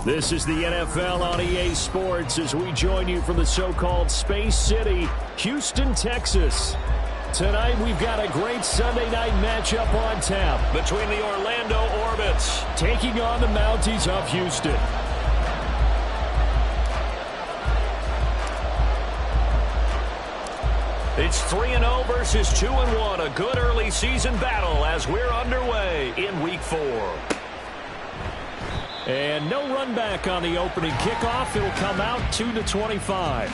This is the NFL on EA Sports as we join you from the so-called Space City, Houston, Texas. Tonight we've got a great Sunday night matchup on tap between the Orlando Orbits taking on the Mounties of Houston. It's 3-0 versus 2-1, a good early season battle as we're underway in Week 4. And no run back on the opening kickoff. It'll come out 2-25.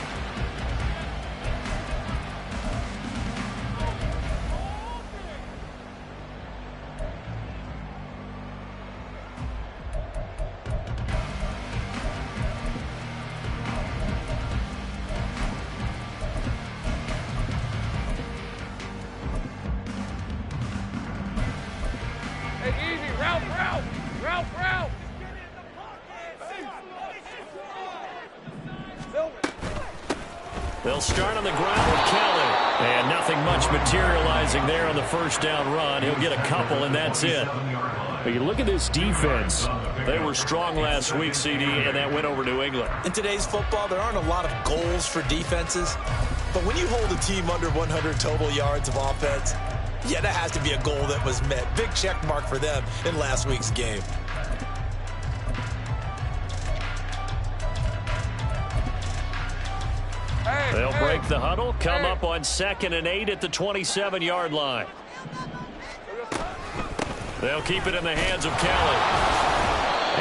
They'll start on the ground with Kelly. And nothing much materializing there on the first down run. He'll get a couple, and that's it. But you look at this defense. They were strong last week, CD, and that went over New England. In today's football, there aren't a lot of goals for defenses. But when you hold a team under 100 total yards of offense, yeah, that has to be a goal that was met. Big check mark for them in last week's game. They'll break the huddle, come up on 2nd and 8 at the 27-yard line. They'll keep it in the hands of Kelly.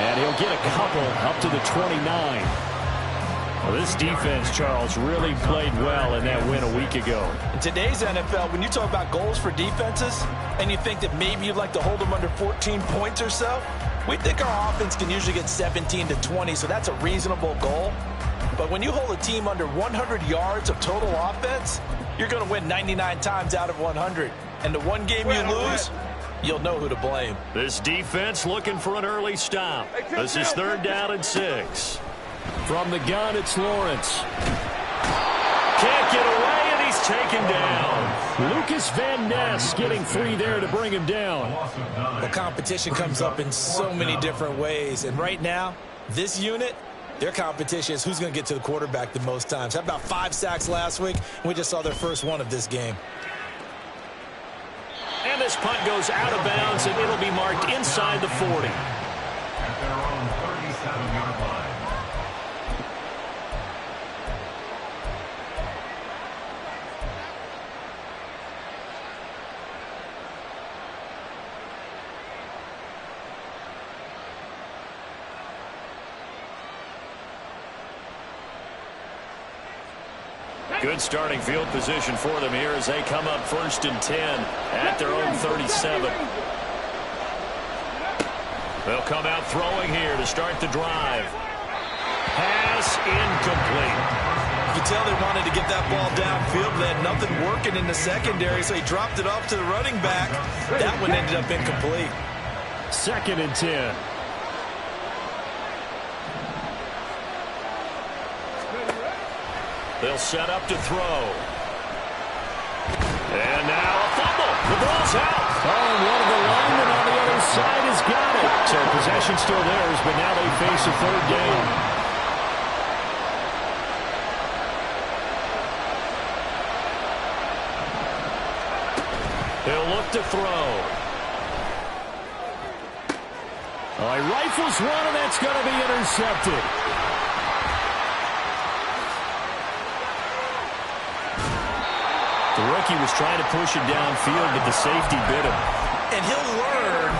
And he'll get a couple up to the 29. Well, this defense, Charles, really played well in that win a week ago. In today's NFL, when you talk about goals for defenses, and you think that maybe you'd like to hold them under 14 points or so, we think our offense can usually get 17 to 20, so that's a reasonable goal. But when you hold a team under 100 yards of total offense, you're going to win 99 times out of 100. And the one game you lose, you'll know who to blame. This defense looking for an early stop. This is 3rd down and 6. From the gun, it's Lawrence. Can't get away, and he's taken down. Lucas Van Ness getting free there to bring him down. The competition comes up in so many different ways. And right now, this unit, their competition is who's going to get to the quarterback the most times. Had about 5 sacks last week, and we just saw their first one of this game. And this punt goes out of bounds, and it'll be marked inside the 40. At their own 37-yard line. Good starting field position for them here as they come up 1st and 10 at their own 37. They'll come out throwing here to start the drive. Pass incomplete. You can tell they wanted to get that ball downfield. They had nothing working in the secondary, so he dropped it off to the running back. That one ended up incomplete. 2nd and 10. They'll set up to throw. And now a fumble. The ball's out. Oh, and one of the linemen on the other side has got it. So possession still theirs, but now they face a 3rd down. He'll look to throw. Oh, he rifles one, and that's going to be intercepted. The rookie was trying to push it downfield, but the safety bit him. And he'll learn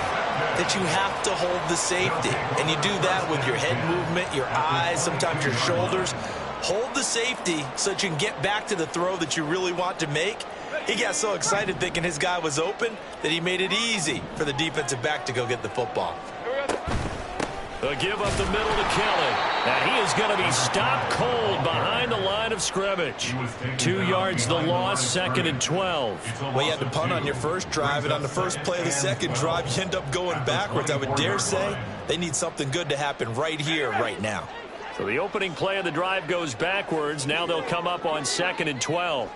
that you have to hold the safety. And you do that with your head movement, your eyes, sometimes your shoulders. Hold the safety so that you can get back to the throw that you really want to make. He got so excited thinking his guy was open that he made it easy for the defensive back to go get the football. A give up the middle to Kelly. And he is going to be stopped cold behind the line of scrimmage. 2 yards the loss, 2nd and 12. Well, you had to punt on your first drive, and on the first play of the second drive, you end up going backwards. I would dare say they need something good to happen right here, right now. So the opening play of the drive goes backwards. Now they'll come up on 2nd and 12.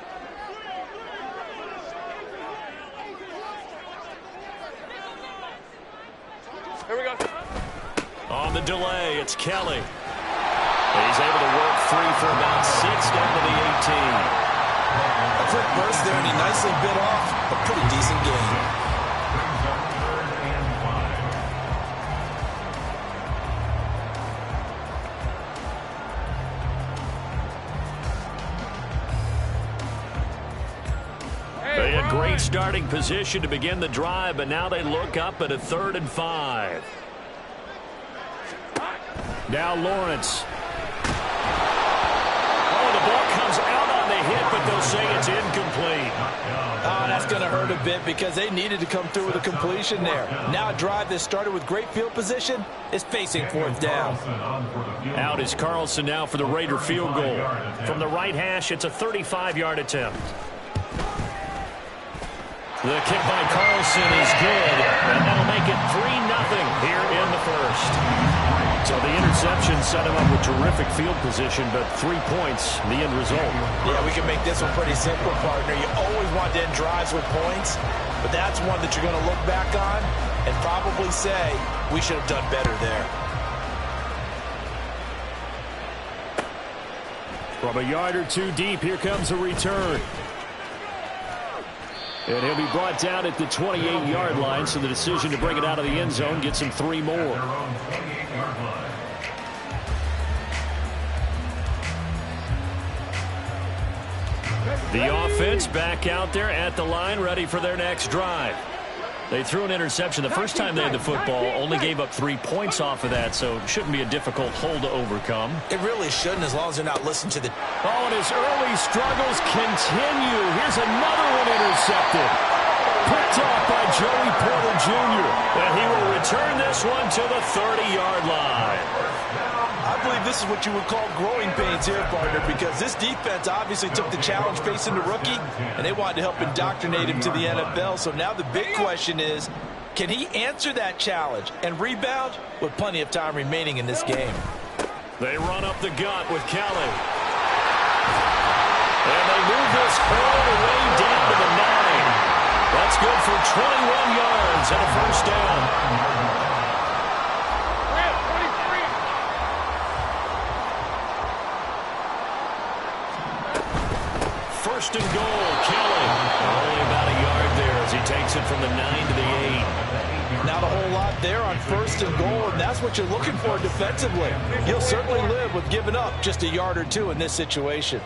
On the delay, it's Kelly. He's able to work free for about 6 down to the 18. A quick burst there, and he nicely bit off a pretty decent gain. They had great starting position to begin the drive, but now they look up at a 3rd and 5. Now Lawrence. Oh, the ball comes out on the hit, but they'll say it's incomplete. Oh, that's going to hurt a bit because they needed to come through with a completion there. Now a drive that started with great field position is facing 4th down. Out is Carlson now for the Raider field goal. From the right hash, it's a 35-yard attempt. The kick by Carlson is good, and that'll make it 3-0 here in the first. So the interception set him up with terrific field position, but 3 points, the end result. Yeah, we can make this one pretty simple, partner. You always want to end drives with points, but that's one that you're going to look back on and probably say, we should have done better there. From a yard or two deep, here comes a return. And he'll be brought down at the 28-yard line, so the decision to bring it out of the end zone gets him 3 more. The offense back out there at the line, ready for their next drive. They threw an interception the first time they had the football, only gave up 3 points off of that, so it shouldn't be a difficult hole to overcome. It really shouldn't, as long as they're not listening to the... Oh, and his early struggles continue. Here's another one intercepted. Picked off by Joey Porter Jr. And he will return this one to the 30-yard line. I believe this is what you would call growing pains here, partner, because this defense obviously took the challenge facing the rookie, and they wanted to help indoctrinate him to the NFL. So now the big question is, can he answer that challenge and rebound with plenty of time remaining in this game? They run up the gut with Kelly. And they move this all the way down to the 9. That's good for 21 yards and a first down. First and goal, Kelly. Only about a yard there as he takes it from the 9 to the 8. Not a whole lot there on first and goal, and that's what you're looking for defensively. You'll certainly live with giving up just a yard or two in this situation.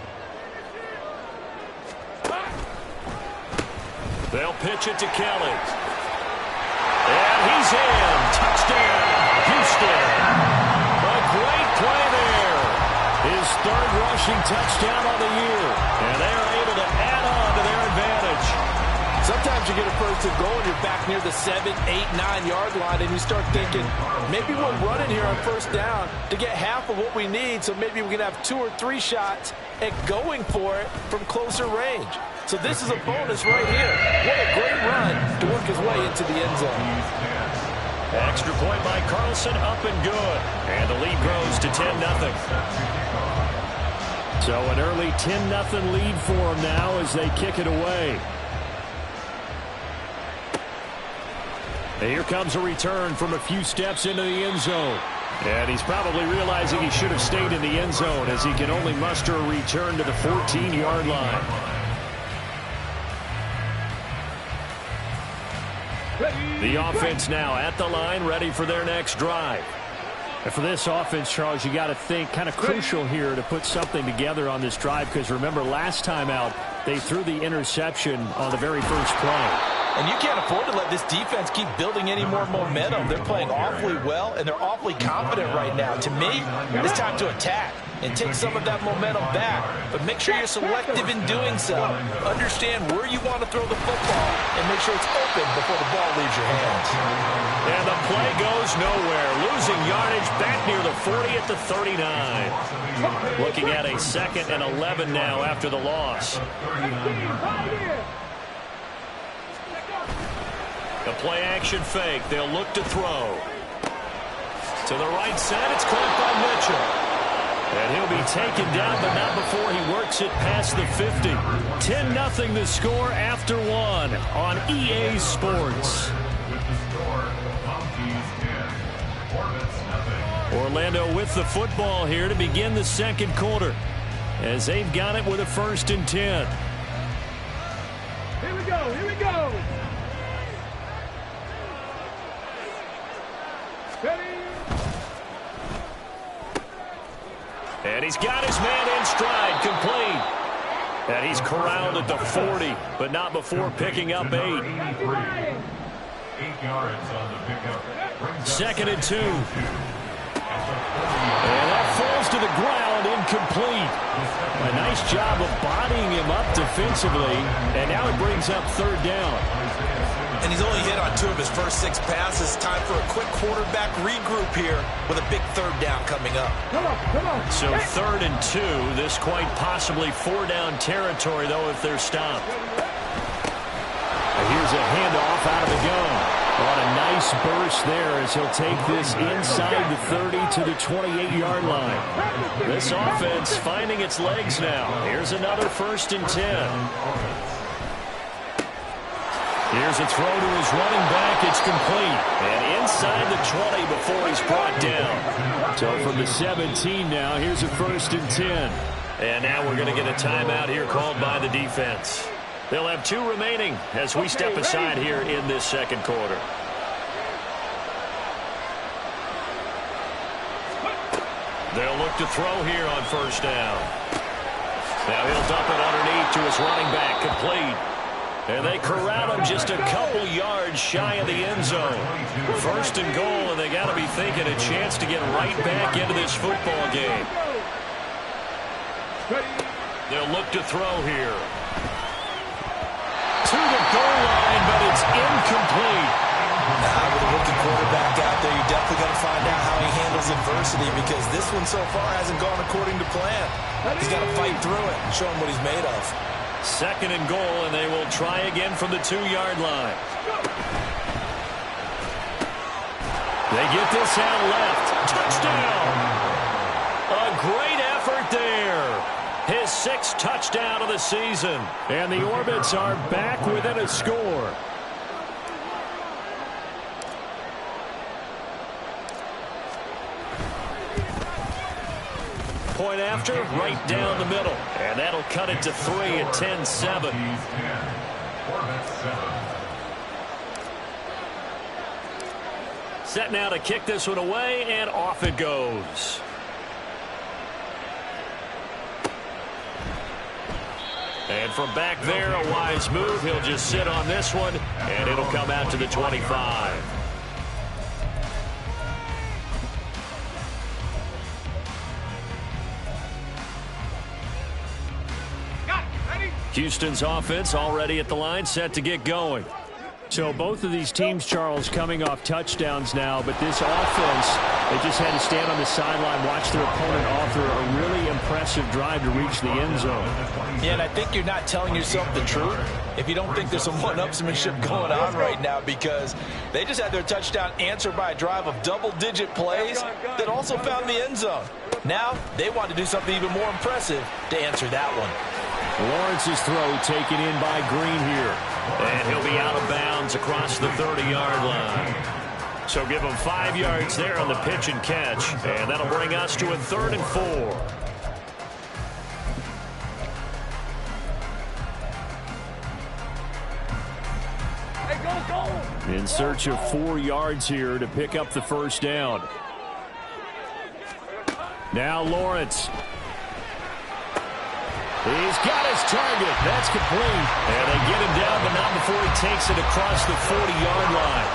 They'll pitch it to Kelly. And he's in. Touchdown, Houston. A great play there. His 3rd rushing touchdown on the year. And they are able to add on to their advantage. Sometimes you get a first and goal and you're back near the 7, 8, 9-yard line, and you start thinking, maybe we're running here on first down to get half of what we need, so maybe we can have 2 or 3 shots at going for it from closer range. So this is a bonus right here. What a great run to work his way into the end zone. Extra point by Carlson, up and good. And the lead grows to 10-0. So an early 10-0 lead for them now as they kick it away. And here comes a return from a few steps into the end zone. And he's probably realizing he should have stayed in the end zone as he can only muster a return to the 14-yard line. The offense now at the line, ready for their next drive. And for this offense, Charles, you got to think kind of crucial here to put something together on this drive, because remember last time out they threw the interception on the very first play. And you can't afford to let this defense keep building any more momentum. They're playing awfully well, and they're awfully confident right now. To me, it's time to attack and take some of that momentum back. But make sure you're selective in doing so. Understand where you want to throw the football and make sure it's open before the ball leaves your hands. And the play goes nowhere. Losing yardage back near the 40 at the 39. Looking at a 2nd and 11 now after the loss. The play action fake. They'll look to throw. To the right side, it's caught by Mitchell. And he'll be taken down, but not before he works it past the 50. 10-0 the score after 1 on EA Sports. Orlando with the football here to begin the second quarter, as they've got it with a 1st and 10. Here we go, here we go. Ready. And he's got his man in stride, complete. And he's corralled at the 40, but not before picking up 8. 8 yards on the pickup. 2nd and 2. And that falls to the ground, incomplete. A nice job of bodying him up defensively, and now it brings up 3rd down. And he's only hit on 2 of his first 6 passes. Time for a quick quarterback regroup here with a big 3rd down coming up. Come on. So 3rd and 2, this quite possibly 4-down territory, though, if they're stopped. Here's a handoff out of the gun. What a nice burst there as he'll take this inside the 30 to the 28-yard line. This offense finding its legs now. Here's another 1st and 10. Here's a throw to his running back. It's complete. And inside the 20 before he's brought down. So from the 17 now, here's a 1st and 10. And now we're going to get a timeout here called by the defense. They'll have 2 remaining as we step aside here in this second quarter. They'll look to throw here on 1st down. Now he'll dump it underneath to his running back, complete. And they corral him just a couple yards shy of the end zone. 1st and goal, and they got to be thinking a chance to get right back into this football game. They'll look to throw here. To the goal line, but it's incomplete. Now, with a rookie quarterback out there, you're definitely going to find out how he handles adversity, because this one so far hasn't gone according to plan. He's got to fight through it and show him what he's made of. 2nd and goal, and they will try again from the 2-yard line. They get this out left. Touchdown! A great effort there. His 6th touchdown of the season. And the Orbits are back within a score. Point after, right down the middle. And that'll cut it to 3 at 10-7. Set now to kick this one away, and off it goes. And from back there, a wise move. He'll just sit on this one, and it'll come out to the 25. Houston's offense already at the line, set to get going. So both of these teams, Charles, coming off touchdowns now, but this offense, they just had to stand on the sideline, watch their opponent offer a really impressive drive to reach the end zone. Yeah, and I think you're not telling yourself the truth if you don't think there's some one-upsmanship going on right now, because they just had their touchdown answered by a drive of double-digit plays that also found the end zone. Now they want to do something even more impressive to answer that one. Lawrence's throw taken in by Green here. And he'll be out of bounds across the 30-yard line. So give him 5 yards there on the pitch and catch. And that'll bring us to a 3rd and 4. In search of 4 yards here to pick up the 1st down. Now Lawrence. He's got his target. That's complete. And they get him down, but not before he takes it across the 40-yard line.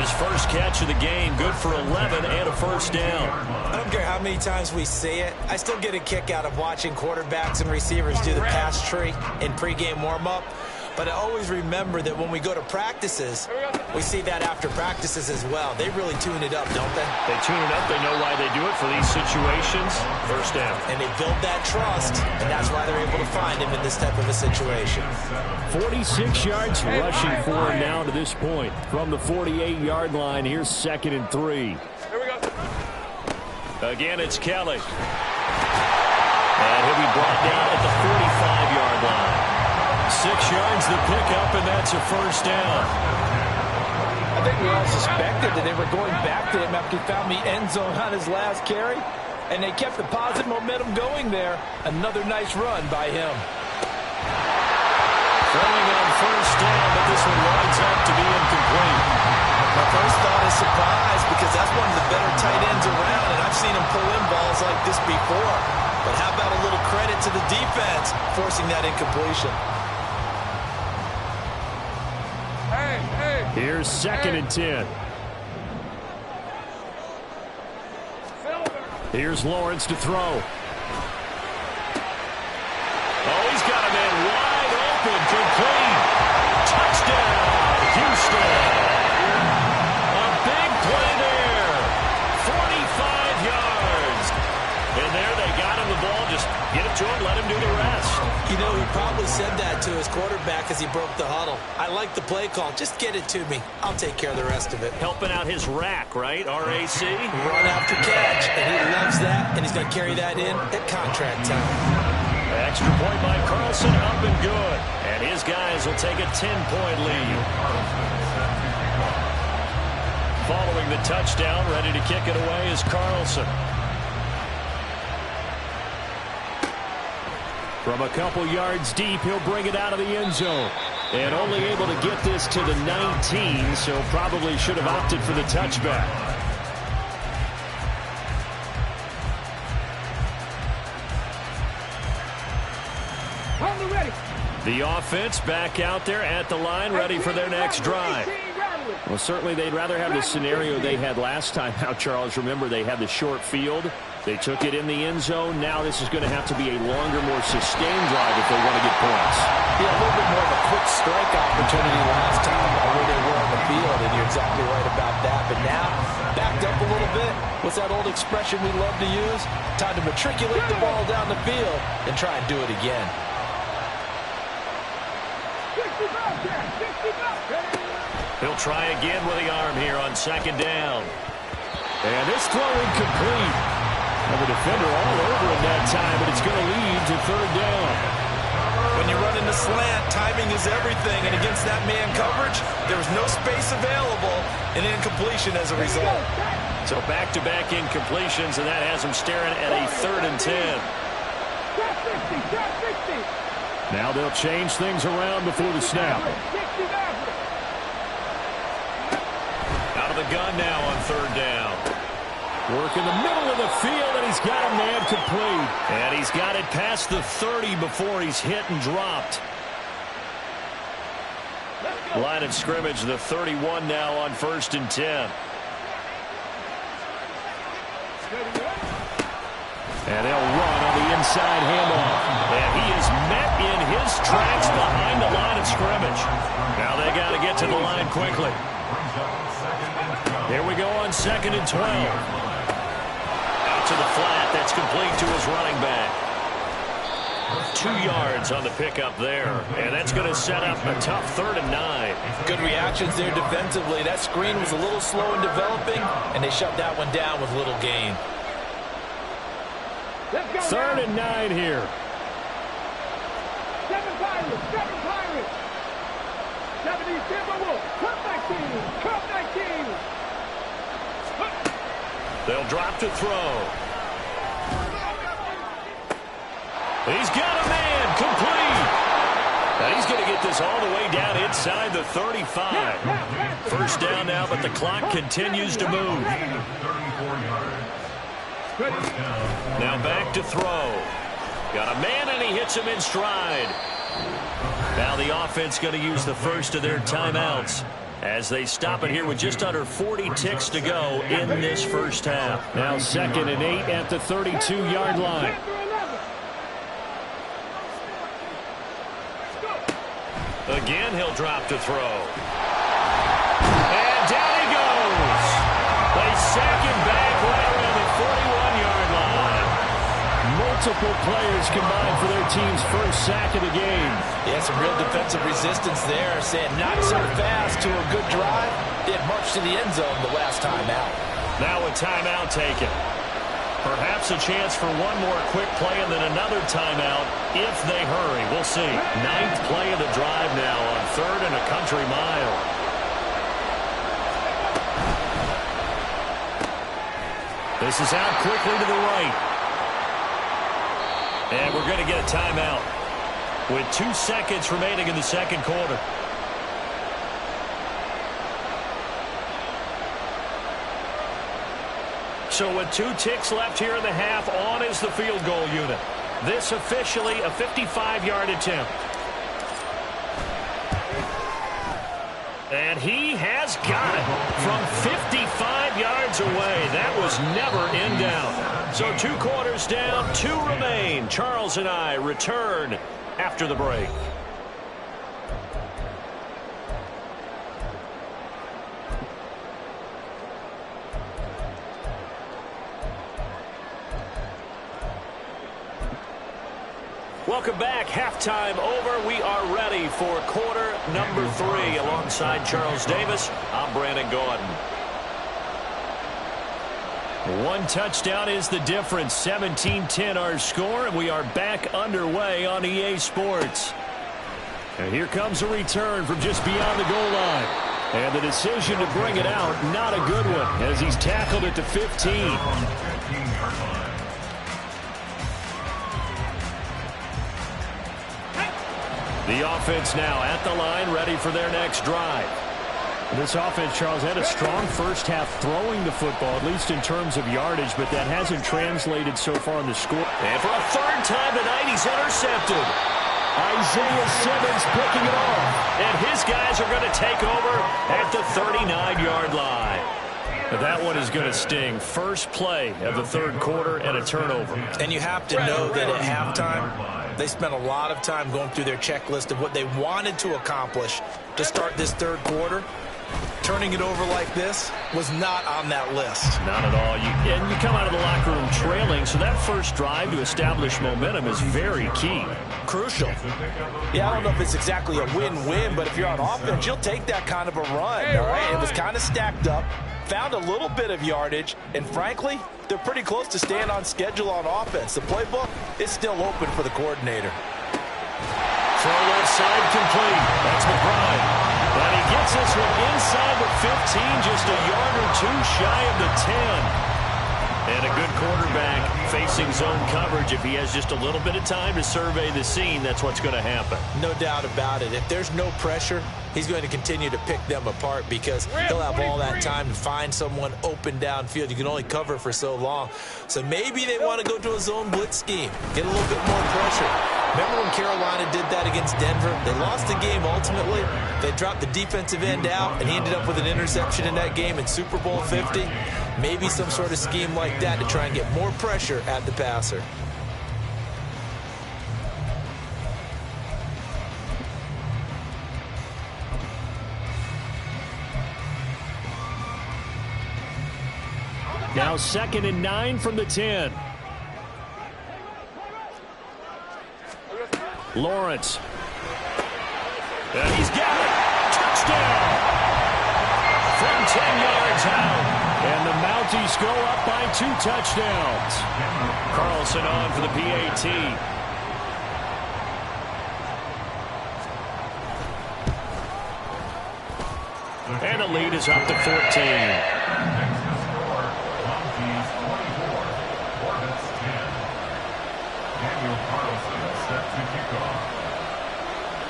His first catch of the game, good for 11 and a 1st down. I don't care how many times we see it. I still get a kick out of watching quarterbacks and receivers do the pass tree in pregame warm-up. But I always remember that when we go to practices, we see that after practices as well. They really tune it up, don't they? They tune it up. They know why they do it for these situations. 1st down. And they build that trust, and that's why they're able to find him in this type of a situation. 46 yards rushing for him now to this point. From the 48-yard line, here's 2nd and 3. Here we go. Again, it's Kelly. And he'll be brought down at the 45-yard line. 6 yards the pickup, and that's a 1st down. I think we all suspected that they were going back to him after he found the end zone on his last carry, and they kept the positive momentum going there. Another nice run by him. Throwing on first down, but this one winds up to be incomplete. My first thought is surprise, because that's one of the better tight ends around, and I've seen him pull in balls like this before. But how about a little credit to the defense forcing that incompletion? Here's 2nd and 10. Here's Lawrence to throw. Oh, he's got a man wide open, complete. Touchdown, Houston. A big play there. 45 yards. And there they got him the ball. Just get it to him, let him do the rest. You know, he probably said that to his quarterback as he broke the huddle. I like the play call. Just get it to me. I'll take care of the rest of it. Helping out his rack, right? RAC. Run after catch, and he loves that, and he's going to carry that in at contract time. Extra point by Carlson, up and good. And his guys will take a 10-point lead. Following the touchdown, ready to kick it away is Carlson. From a couple yards deep, he'll bring it out of the end zone. And only able to get this to the 19, so probably should have opted for the touchback. The offense back out there at the line, ready for their next drive. Well, certainly they'd rather have the scenario they had last time out, Charles. Remember, they had the short field. They took it in the end zone. Now this is going to have to be a longer, more sustained drive if they want to get points. Yeah, a little bit more of a quick strike opportunity last time by where they were on the field, and you're exactly right about that. But now, backed up a little bit. What's that old expression we love to use? Time to matriculate the ball down the field and try and do it again. He'll try again with the arm here on 2nd down. And this throw incomplete. And the defender all over him that time, but it's going to lead to 3rd down. When you run into slant, timing is everything, and against that man coverage, there was no space available, and incompletion as a result. So back-to-back incompletions, and that has him staring at a 3rd and 10. Now they'll change things around before the snap. Out of the gun now on 3rd down. Work in the middle of the field, and he's got a man complete. And he's got it past the 30 before he's hit and dropped. Line of scrimmage, the 31 now on 1st and 10. And they'll run on the inside handoff. And he is met in his tracks behind the line of scrimmage. Now they got to get to the line quickly. Here we go on 2nd and 12. Out to the flat. That's complete to his running back. 2 yards on the pickup there. And that's going to set up a tough 3rd and 9. Good reactions there defensively. That screen was a little slow in developing, and they shut that one down with little gain. 3rd and 9 here. 7 Pirates, 7 Pirates. 70 Timberwolves, Cup 19, Cup 19. They'll drop to throw. He's got a man complete. Now he's going to get this all the way down inside the 35. 1st down now, but the clock continues to move. Now back to throw. Got a man, and he hits him in stride. Now the offense going to use the first of their timeouts as they stop it here with just under 40 ticks to go in this first half. Now 2nd and 8 at the 32-yard line. Again, he'll drop to throw. And down he goes. They sack him back right around the 41-yard line. Multiple players combined for their team's first sack of the game. Yeah, some real defensive resistance there, saying not so fast to a good drive. They had marched to the end zone the last time out. Now a timeout taken. Perhaps a chance for one more quick play and then another timeout if they hurry. We'll see. 9th play of the drive now on 3rd and a country mile. This is out quickly to the right. And we're going to get a timeout with 2 seconds remaining in the second quarter. So with 2 ticks left here in the half, on is the field goal unit. This officially a 55-yard attempt. And he has got it from 55 yards away. That was never in doubt. So 2 quarters down, 2 remain. Charles and I return after the break. Welcome back. Halftime over. We are ready for quarter number 3. Alongside Charles Davis, I'm Brandon Gaudin. 1 touchdown is the difference. 17-10 our score, and we are back underway on EA Sports. And here comes a return from just beyond the goal line. And the decision to bring it out, not a good one, as he's tackled it to 15. The offense now at the line, ready for their next drive. This offense, Charles, had a strong first half throwing the football, at least in terms of yardage, but that hasn't translated so far in the score. And for a 3rd time tonight, he's intercepted. Isaiah Simmons picking it off. And his guys are going to take over at the 39-yard line. That one is going to sting. First play of the 3rd quarter and a turnover. And you have to know that at halftime, they spent a lot of time going through their checklist of what they wanted to accomplish to start this 3rd quarter. Turning it over like this was not on that list. Not at all. And you come out of the locker room trailing, so that first drive to establish momentum is very key. Crucial. Yeah, I don't know if it's exactly a win-win, but if you're on offense, you'll take that kind of a run. All right? It was kind of stacked up, found a little bit of yardage, and frankly, they're pretty close to staying on schedule on offense. The playbook is still open for the coordinator. Throw left side complete. That's McBride. And he gets this one inside the 15, just a yard or 2 shy of the 10. And a good quarterback facing zone coverage. If he has just a little bit of time to survey the scene, that's what's going to happen. No doubt about it. If there's no pressure, he's going to continue to pick them apart because he'll have all that time to find someone open downfield. You can only cover for so long. So maybe they want to go to a zone blitz scheme, get a little bit more pressure. Remember when Carolina did that against Denver? They lost the game ultimately. They dropped the defensive end out, and he ended up with an interception in that game in Super Bowl 50. Maybe some sort of scheme like that to try and get more pressure at the passer. Now 2nd and 9 from the 10. Lawrence. And he's got it. Touchdown. From 10 yards out. And the Mounties go up by 2 touchdowns. Carlson on for the PAT. And the lead is up to 14.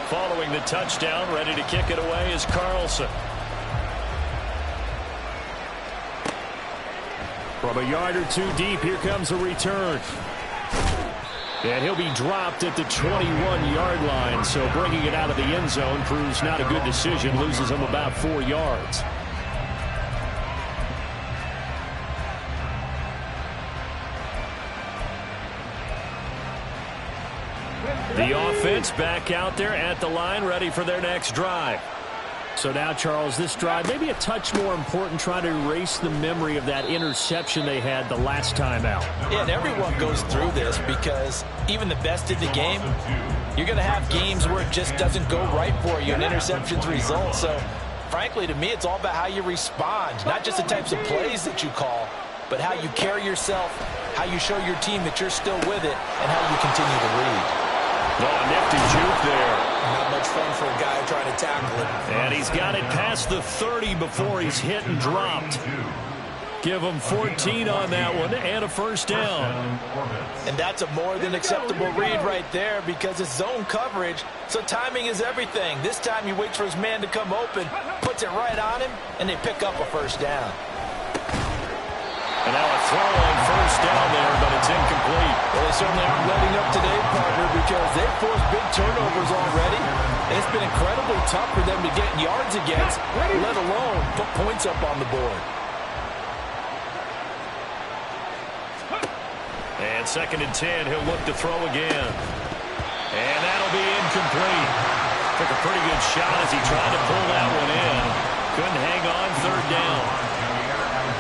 Following the touchdown, ready to kick it away is Carlson. From a yard or 2 deep, here comes a return. And he'll be dropped at the 21-yard line, so bringing it out of the end zone proves not a good decision, loses him about 4 yards. The offense back out there at the line, ready for their next drive. So now, Charles, this drive maybe a touch more important, trying to erase the memory of that interception they had the last time out. Yeah, and everyone goes through this because even the best in the game, you're going to have games where it just doesn't go right for you, and interceptions result. So, frankly, to me, it's all about how you respond, not just the types of plays that you call, but how you carry yourself, how you show your team that you're still with it, and how you continue to lead. Oh, nifty juke there. Not much fun for a guy trying to tackle it. And he's got it past the 30 before he's hit and dropped. Give them 14 on that one and a first down. And that's a more than acceptable read right there because it's zone coverage, so timing is everything. This time he waits for his man to come open, puts it right on him, and they pick up a first down. And now a throw on first down there, but it's incomplete. Well, they certainly aren't letting up today, partner, because they've forced big turnovers already. And it's been incredibly tough for them to get yards against, let alone put points up on the board. And 2nd and 10, he'll look to throw again. And that'll be incomplete. Took a pretty good shot as he tried to pull that one in. Couldn't hang on 3rd down.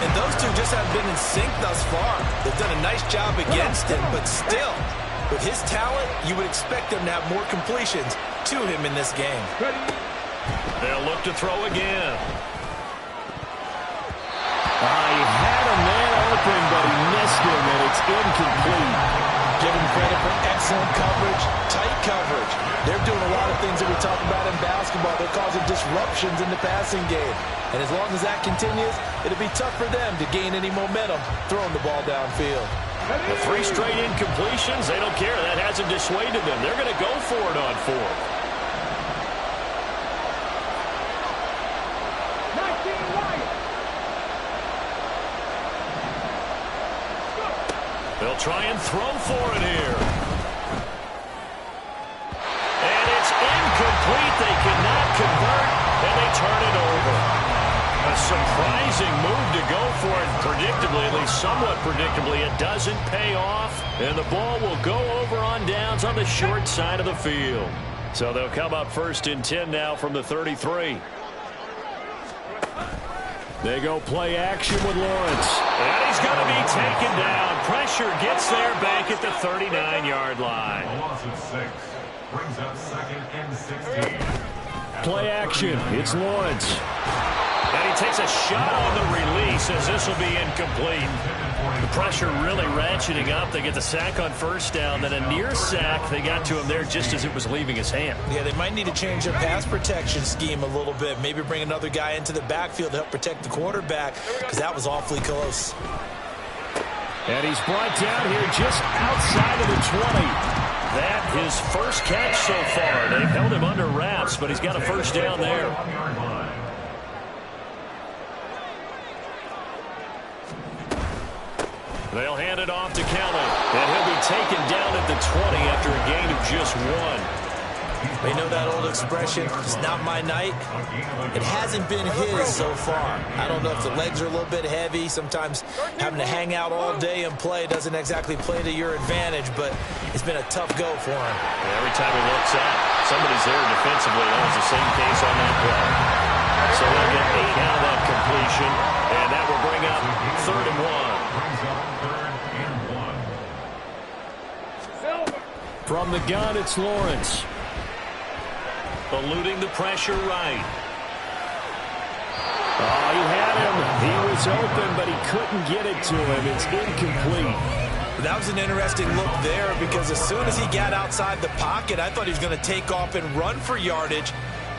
And those two just haven't been in sync thus far. They've done a nice job against him, but still, with his talent, you would expect them to have more completions to him in this game. They'll look to throw again. He had a man open, but he missed him, and it's incomplete. Give him credit for excellent coverage, tight coverage. They're doing a lot of things that we talk about in basketball. They're causing disruptions in the passing game. And as long as that continues, it'll be tough for them to gain any momentum throwing the ball downfield. The 3 straight incompletions, they don't care. That hasn't dissuaded them. They're going to go for it on 4th. They'll try and throw for it here. And it's incomplete. They cannot convert, and they turn it over. A surprising move to go for it. Predictably, at least somewhat predictably, it doesn't pay off. And the ball will go over on downs on the short side of the field. So they'll come up 1st and 10 now from the 33. They go play action with Lawrence. And he's going to be taken down. Pressure gets there back at the 39-yard line. A loss of 6 brings up 2nd and 16. Play action. It's Lawrence. And he takes a shot on the release as this will be incomplete. The pressure really ratcheting up. They get the sack on 1st down. Then a near sack. They got to him there just as it was leaving his hand. Yeah, they might need to change their pass protection scheme a little bit. Maybe bring another guy into the backfield to help protect the quarterback because that was awfully close. And he's brought down here just outside of the 20. That his first catch so far. They've held him under wraps, but he's got a first down there. They'll hand it off to Kelly, and he'll be taken down at the 20 after a gain of just 1. They know that old expression, it's not my night. It hasn't been his so far. I don't know if the legs are a little bit heavy. Sometimes having to hang out all day and play doesn't exactly play to your advantage, but it's been a tough go for him. Yeah, every time he looks up, somebody's there defensively. That was the same case on that play. So they'll get 8 out of that completion, and that will bring up 3rd and 1. From the gun, it's Lawrence. Eluding the pressure right. Oh, he had him. He was open, but he couldn't get it to him. It's incomplete. That was an interesting look there because as soon as he got outside the pocket, I thought he was going to take off and run for yardage.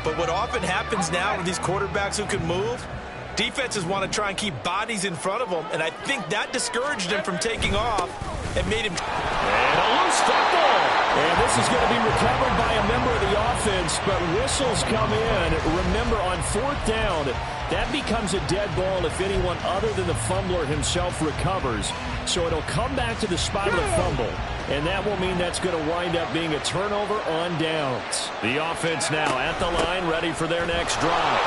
But what often happens now with these quarterbacks who can move, defenses want to try and keep bodies in front of them, and I think that discouraged him from taking off and made him... And a loose football. And this is going to be recovered by a member of the offense, but whistles come in. Remember, on 4th down, that becomes a dead ball if anyone other than the fumbler himself recovers. So it'll come back to the spot of the fumble, and that will mean that's going to wind up being a turnover on downs. The offense now at the line, ready for their next drive.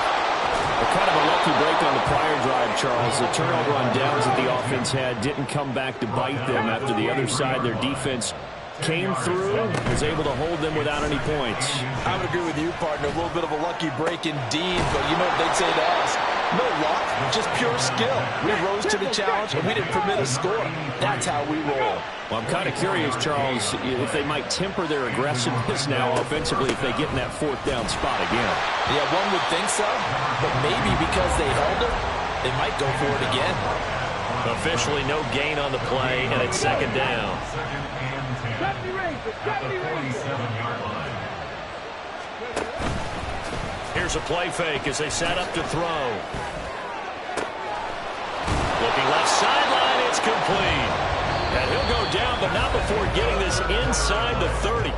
Kind of a lucky break on the prior drive, Charles. The turnover on downs that the offense had didn't come back to bite them after the other side. Their defense came through, was able to hold them without any points. I would agree with you, partner. A little bit of a lucky break indeed, but you know what they'd say to us? No luck, just pure skill. We rose to the challenge, and we didn't permit a score. That's how we roll. Well, I'm kind of curious, Charles, if they might temper their aggressiveness now offensively if they get in that 4th down spot again. Yeah, one would think so, but maybe because they held it, they might go for it again. Officially no gain on the play, and it's 2nd down. Here's a play fake as they set up to throw. Looking left. complete. And he'll go down, but not before getting this inside the 30.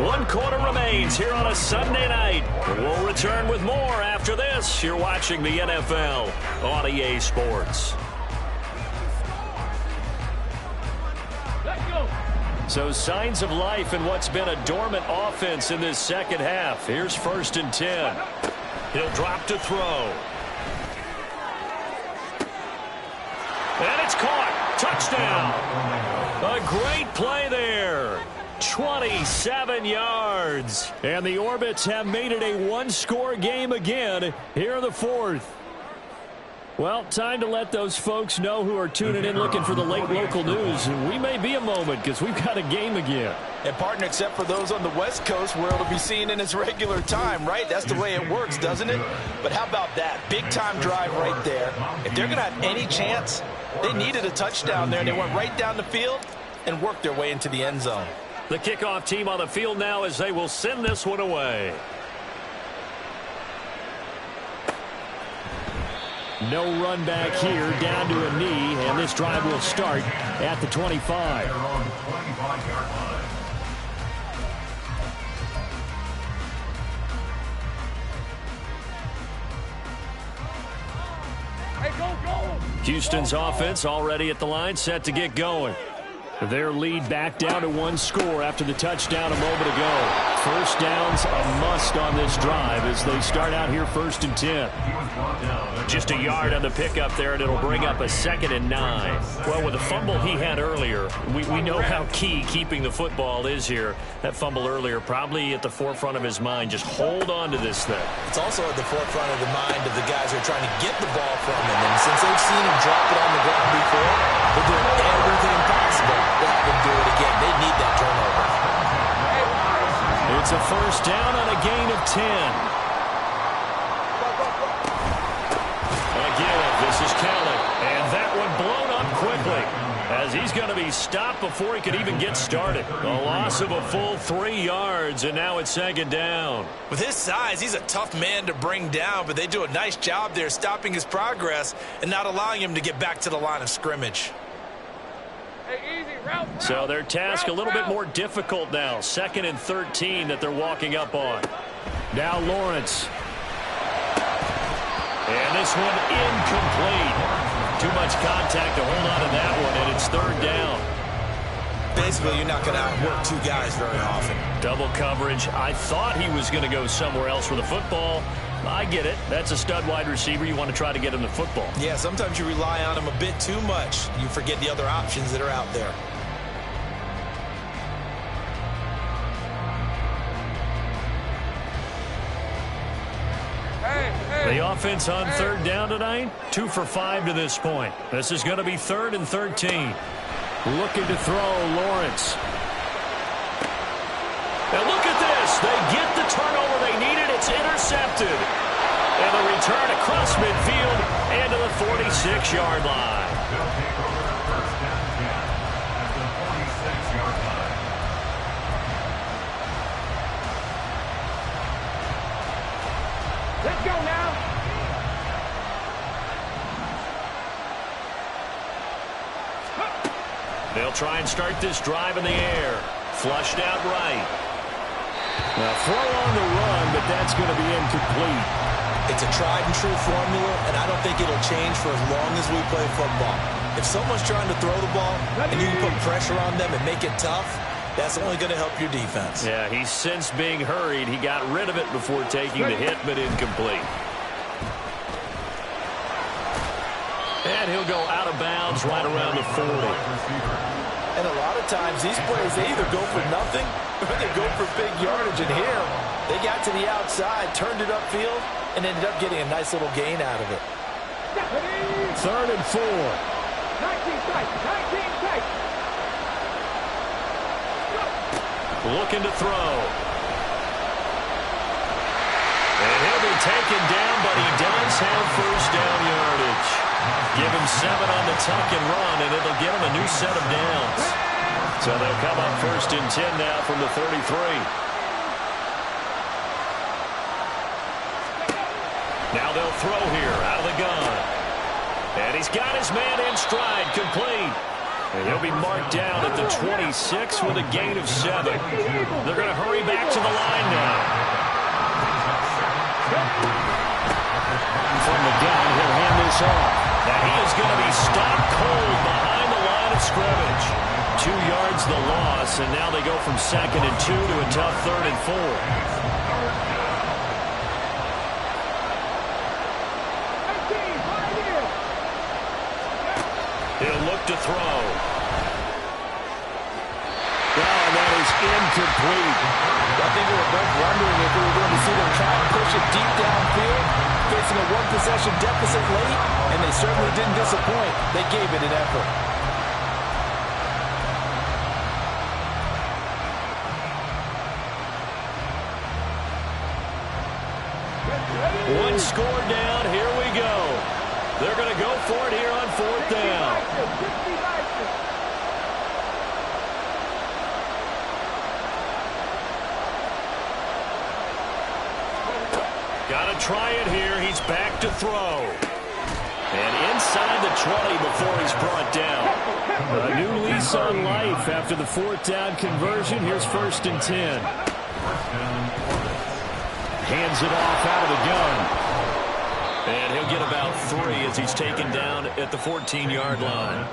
1 quarter remains here on a Sunday night. We'll return with more after this. You're watching the NFL on EA Sports. So signs of life in what's been a dormant offense in this second half. Here's 1st and 10. He'll drop to throw. And it's caught. Touchdown. A great play there. 27 yards. And the Orbits have made it a one-score game again here in the 4th. Well, time to let those folks know who are tuning in looking for the late local news. We may be a moment because we've got a game again. And partner, except for those on the West Coast where it'll be seen in its regular time, right? That's the way it works, doesn't it? But how about that? Big-time drive right there. If they're going to have any chance, they needed a touchdown there, and they went right down the field and worked their way into the end zone. The kickoff team on the field now as they will send this one away. No run back here, down to a knee, and this drive will start at the 25. Hey, go! Houston's offense already at the line, set to get going. Their lead back down to 1 score after the touchdown a moment ago. First down's a must on this drive as they start out here 1st and 10. Just a yard on the pickup there, and it'll bring up a 2nd and 9. Well, with the fumble he had earlier, we know how key keeping the football is here. That fumble earlier probably at the forefront of his mind. Just hold on to this thing. It's also at the forefront of the mind of the guys who are trying to get the ball from him. And since they've seen him drop it on the ground before, they're doing everything possible to have him do it again. They need that turnover. It's a first down on a gain of 10. Again, this is Kelly. And that one blown up quickly as he's going to be stopped before he could even get started. A loss of a full 3 yards, and now it's 2nd down. With his size, he's a tough man to bring down, but they do a nice job there stopping his progress and not allowing him to get back to the line of scrimmage. Hey, easy, route. So their task a little bit more difficult now. 2nd and 13 that they're walking up on. Now Lawrence. And this one incomplete. Too much contact to hold on to that one, and it's 3rd down. Basically, you're not going to outwork 2 guys very often. Double coverage. I thought he was going to go somewhere else with the football. I get it. That's a stud wide receiver. You want to try to get him the football. Yeah, sometimes you rely on him a bit too much. You forget the other options that are out there. The offense on 3rd down tonight, 2 for 5 to this point. This is going to be 3rd and 13. Looking to throw, Lawrence. And look at this. They get the turnover they needed. It's intercepted. And the return across midfield and to the 46-yard line. They'll take over first down again at the 46-yard line. Let's go now. They'll try and start this drive in the air. Flushed out right. Now throw on the run, but that's going to be incomplete. It's a tried-and-true formula, and I don't think it'll change for as long as we play football. If someone's trying to throw the ball and you can put pressure on them and make it tough, that's only going to help your defense. Yeah, he's since being hurried. He got rid of it before taking the hit, but incomplete. And he'll go out of bounds right around the 40. And a lot of times these plays, they either go for nothing or they go for big yardage. And here, they got to the outside, turned it upfield, and ended up getting a nice little gain out of it. 3rd and 4. 19 tight. Looking to throw. And he'll be taken down, but he does have first down yardage. Give him 7 on the tuck and run, and it'll get him a new set of downs. So they'll come up 1st and 10 now from the 33. Now they'll throw here out of the gun. And he's got his man in stride, complete. And he'll be marked down at the 26 with a gain of 7. They're going to hurry back to the line now. From the gun, he'll hand this off. Now he is going to be stopped cold behind the line of scrimmage. 2 yards the loss, and now they go from 2nd and 2 to a tough 3rd and 4. He'll look to throw. Oh, that is incomplete. I think we were both wondering if we were going to see them try and push it deep downfield, facing a 1-possession deficit late, and they certainly didn't disappoint. They gave it an effort. One score down. Here we go. They're going to go for it here on 4th down. Got to try it here. He's back to throw. And inside the 20 before he's brought down. A new lease on life after the 4th down conversion. Here's 1st and 10. Hands it off out of the gun. And he'll get about 3 as he's taken down at the 14-yard line.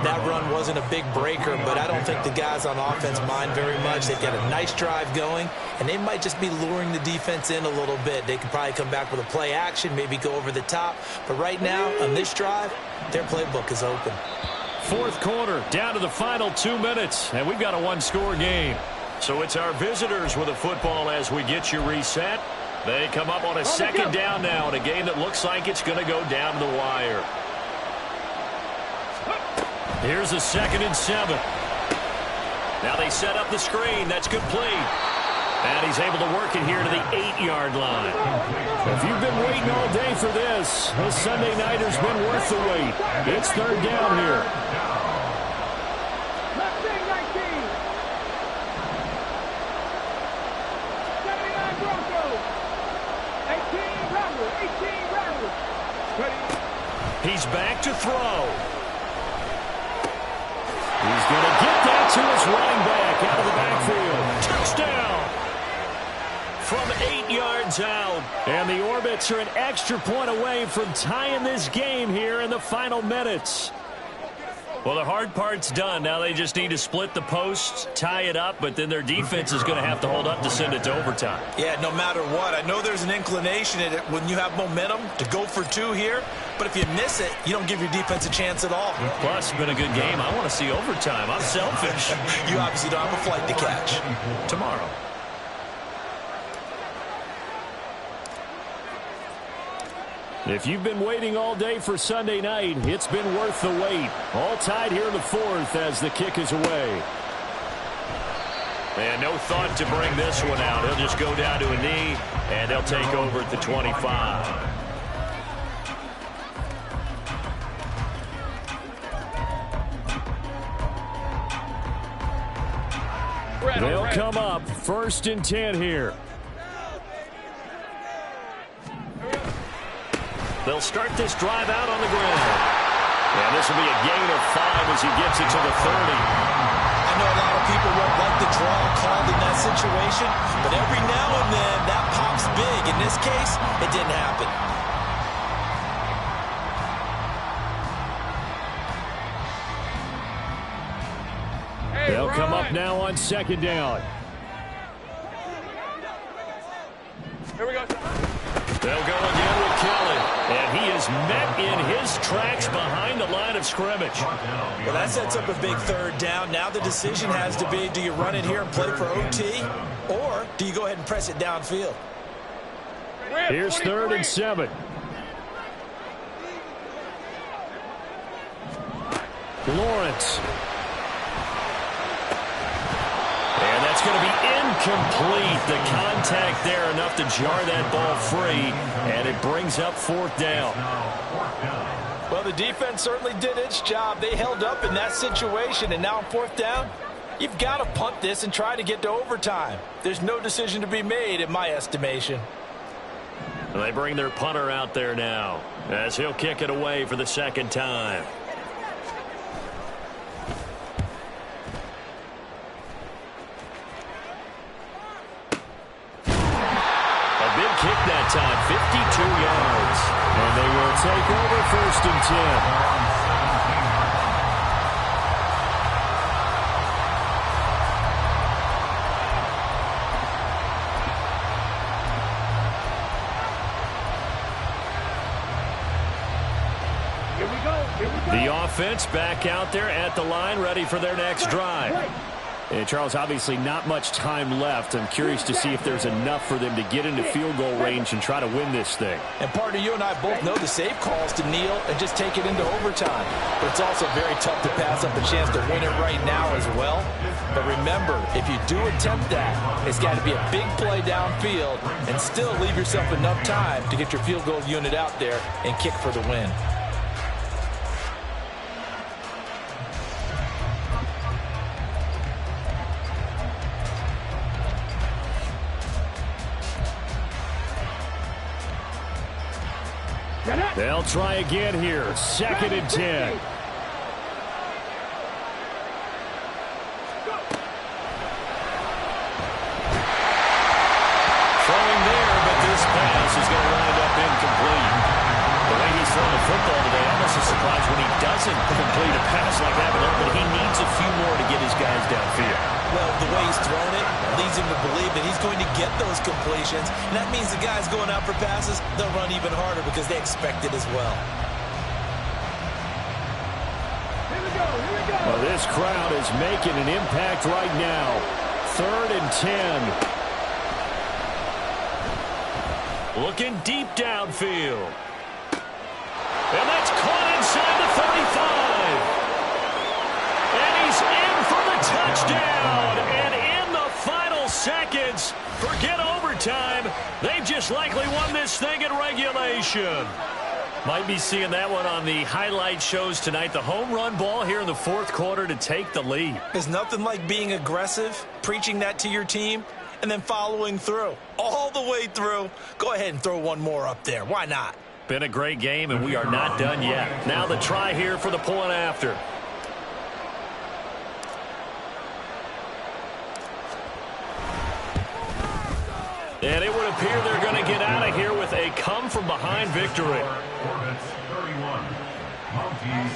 That run wasn't a big breaker, but I don't think the guys on offense mind very much. They've got a nice drive going, and they might just be luring the defense in a little bit. They could probably come back with a play action, maybe go over the top. But right now, on this drive, their playbook is open. 4th quarter, down to the final 2 minutes, and we've got a 1-score game. So it's our visitors with a football as we get you reset. They come up on a 2nd down now in a game that looks like it's going to go down to the wire. Here's a 2nd and 7. Now they set up the screen. That's complete. And he's able to work it here to the 8-yard line. If you've been waiting all day for this Sunday nighter's been worth the wait. It's 3rd down here. He's back to throw. He's going to get that to his running back out of the backfield. Touchdown from 8 yards out. And the Orbits are an extra point away from tying this game here in the final minutes. Well, the hard part's done. Now they just need to split the posts, tie it up, but then their defense is going to have to hold up to send it to overtime. Yeah, no matter what. I know there's an inclination in it when you have momentum to go for 2 here, but if you miss it, you don't give your defense a chance at all. Plus, it's been a good game. I want to see overtime. I'm selfish. You obviously don't have a flight to catch. Tomorrow. If you've been waiting all day for Sunday night, it's been worth the wait. All tied here in the 4th as the kick is away. And no thought to bring this one out. He'll just go down to a knee, and they'll take over at the 25. They'll come up 1st and 10 here. They'll start this drive out on the ground. And this will be a gain of 5 as he gets it to the 30. I know a lot of people won't like the draw called in that situation, but every now and then that pops big. In this case, it didn't happen. They'll come up now on 2nd down. Here we go. They'll go again with Kelly. And he is met in his tracks behind the line of scrimmage. Well, that sets up a big 3rd down. Now the decision has to be, do you run it here and play for OT, or do you go ahead and press it downfield? Here's 3rd and 7. Lawrence. And that's going to be incomplete. The contact there enough to jar that ball free, and it brings up 4th down. Well, the defense certainly did its job. They held up in that situation, and now on 4th down, you've got to punt this and try to get to overtime. There's no decision to be made in my estimation. They bring their punter out there now. as he'll kick it away for the second time. A big kick that time, 52 yards. And they will take over 1st and 10. The offense back out there at the line, ready for their next drive. And Charles, obviously not much time left. I'm curious to see if there's enough for them to get into field goal range and try to win this thing. And partner, you and I both know the safe calls to kneel and just take it into overtime. But it's also very tough to pass up the chance to win it right now as well. But remember, if you do attempt that, it's got to be a big play downfield and still leave yourself enough time to get your field goal unit out there and kick for the win. They'll try again here. 2nd and 10. Throwing there, but this pass is going to wind up incomplete. The way he's throwing the football today, almost a surprise when he doesn't complete a pass like that, but he needs a few more to get his guys downfield. Well, the way he's thrown it leads him to believe that he's going to get those completions. And that means the guys going out for passes, they'll run even harder because they expect it as well. Here we go. Well, this crowd is making an impact right now. 3rd and 10. Looking deep downfield. And that's caught inside the 35. And he's in for the touchdown. And in the final seconds, forget overtime, they've just likely won this thing in regulation. Might be seeing that one on the highlight shows tonight. The home run ball here in the 4th quarter to take the lead. There's nothing like being aggressive, preaching that to your team, and then following through. All the way through. Go ahead and throw one more up there. Why not? Been a great game, and we are not done yet. Now the try here for the point after. And it would appear they're going to get out of here with a come-from-behind victory. Hornets 31, Monkeys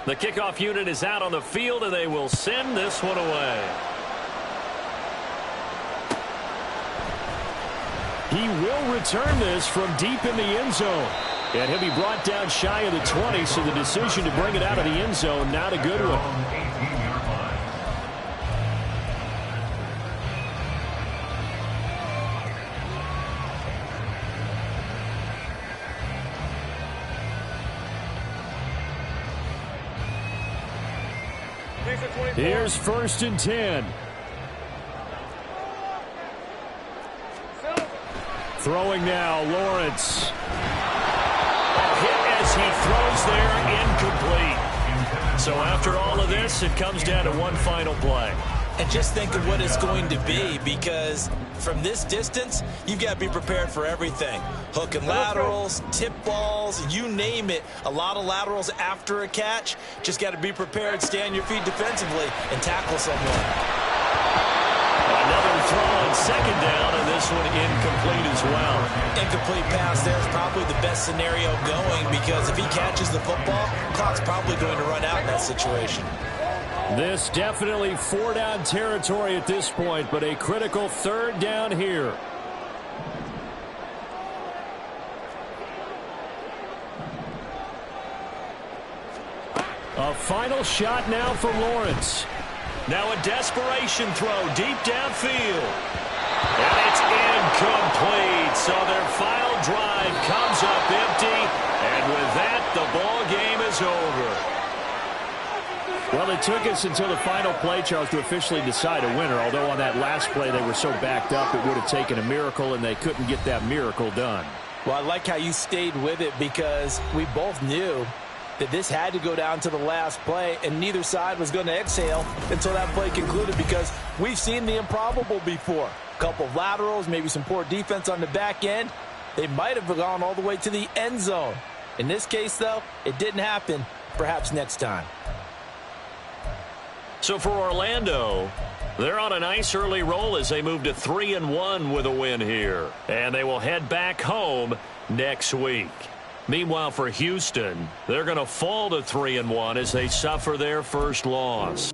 24. The kickoff unit is out on the field, and they will send this one away. He will return this from deep in the end zone. And he'll be brought down shy of the 20, so the decision to bring it out of the end zone, not a good one. 18-yard line. Here's 1st and 10. Throwing now, Lawrence. Hit as he throws there, incomplete. So after all of this, it comes down to one final play. And just think of what it's going to be, because from this distance, you've got to be prepared for everything. Hook and laterals, tip balls, you name it. A lot of laterals after a catch. Just got to be prepared, stay on your feet defensively, and tackle someone. Another throw on 2nd down, and this one incomplete as well. Incomplete pass there is probably the best scenario going, because if he catches the football, clock's probably going to run out in that situation. This definitely 4-down territory at this point, but a critical 3rd down here. A final shot now for Lawrence. Now a desperation throw deep downfield. And it's incomplete. So their final drive comes up empty. And with that, the ball game is over. Well, it took us until the final play, Charles, to officially decide a winner. Although on that last play they were so backed up, it would have taken a miracle, and they couldn't get that miracle done. Well, I like how you stayed with it, because we both knew that this had to go down to the last play, and neither side was going to exhale until that play concluded, because we've seen the improbable before. A couple of laterals, maybe some poor defense on the back end. They might have gone all the way to the end zone. In this case, though, it didn't happen. Perhaps next time. So for Orlando, they're on a nice early roll as they move to 3-1 with a win here. And they will head back home next week. Meanwhile, for Houston, they're going to fall to 3-1 as they suffer their first loss.